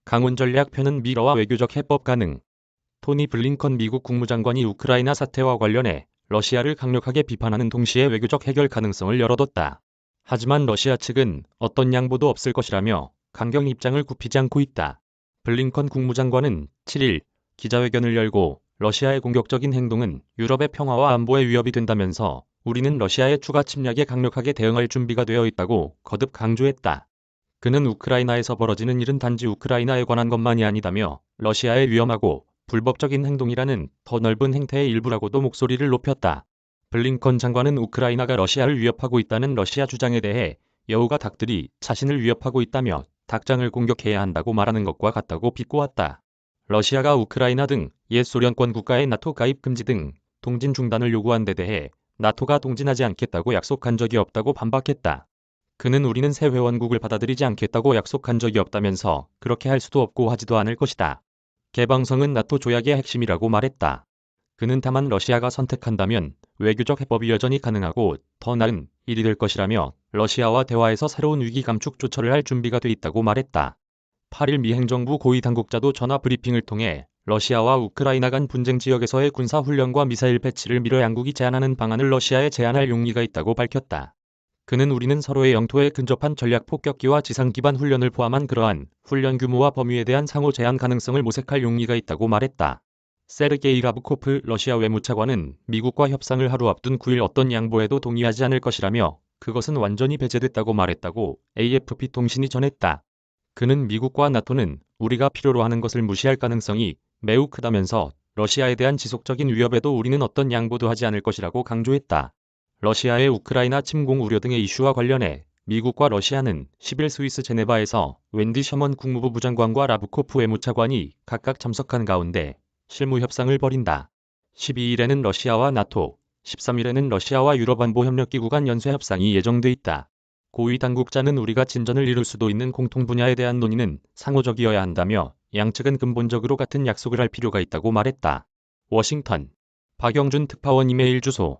강원 전략편은 미러와 외교적 해법 가능. 토니 블링컨 미국 국무장관이 우크라이나 사태와 관련해 러시아를 강력하게 비판하는 동시에 외교적 해결 가능성을 열어뒀다. 하지만 러시아 측은 어떤 양보도 없을 것이라며 강경 입장을 굽히지 않고 있다. 블링컨 국무장관은 7일 기자회견을 열고 러시아의 공격적인 행동은 유럽의 평화와 안보에 위협이 된다면서 우리는 러시아의 추가 침략에 강력하게 대응할 준비가 되어 있다고 거듭 강조했다. 그는 우크라이나에서 벌어지는 일은 단지 우크라이나에 관한 것만이 아니다며 러시아의 위험하고 불법적인 행동이라는 더 넓은 행태의 일부라고도 목소리를 높였다. 블링컨 장관은 우크라이나가 러시아를 위협하고 있다는 러시아 주장에 대해 여우가 닭들이 자신을 위협하고 있다며 닭장을 공격해야 한다고 말하는 것과 같다고 비꼬았다. 러시아가 우크라이나 등 옛 소련권 국가의 나토 가입 금지 등 동진 중단을 요구한 데 대해 나토가 동진하지 않겠다고 약속한 적이 없다고 반박했다. 그는 우리는 새 회원국을 받아들이지 않겠다고 약속한 적이 없다면서 그렇게 할 수도 없고 하지도 않을 것이다. 개방성은 나토 조약의 핵심이라고 말했다. 그는 다만 러시아가 선택한다면 외교적 해법이 여전히 가능하고 더 나은 일이 될 것이라며 러시아와 대화에서 새로운 위기 감축 조처를 할 준비가 돼 있다고 말했다. 8일 미 행정부 고위 당국자도 전화 브리핑을 통해 러시아와 우크라이나 간 분쟁 지역에서의 군사훈련과 미사일 배치를 미러 양국이 제안하는 방안을 러시아에 제안할 용의가 있다고 밝혔다. 그는 우리는 서로의 영토에 근접한 전략 폭격기와 지상 기반 훈련을 포함한 그러한 훈련 규모와 범위에 대한 상호 제한 가능성을 모색할 용의가 있다고 말했다. 세르게이 라브코프 러시아 외무차관은 미국과 협상을 하루 앞둔 9일 어떤 양보에도 동의하지 않을 것이라며 그것은 완전히 배제됐다고 말했다고 AFP 통신이 전했다. 그는 미국과 나토는 우리가 필요로 하는 것을 무시할 가능성이 매우 크다면서 러시아에 대한 지속적인 위협에도 우리는 어떤 양보도 하지 않을 것이라고 강조했다. 러시아의 우크라이나 침공 우려 등의 이슈와 관련해 미국과 러시아는 10일 스위스 제네바에서 웬디 셔먼 국무부 부장관과 라브코프 외무차관이 각각 참석한 가운데 실무 협상을 벌인다. 12일에는 러시아와 나토, 13일에는 러시아와 유럽안보협력기구 간 연쇄협상이 예정돼 있다. 고위 당국자는 우리가 진전을 이룰 수도 있는 공통 분야에 대한 논의는 상호적이어야 한다며 양측은 근본적으로 같은 약속을 할 필요가 있다고 말했다. 워싱턴 박영준 특파원 이메일 주소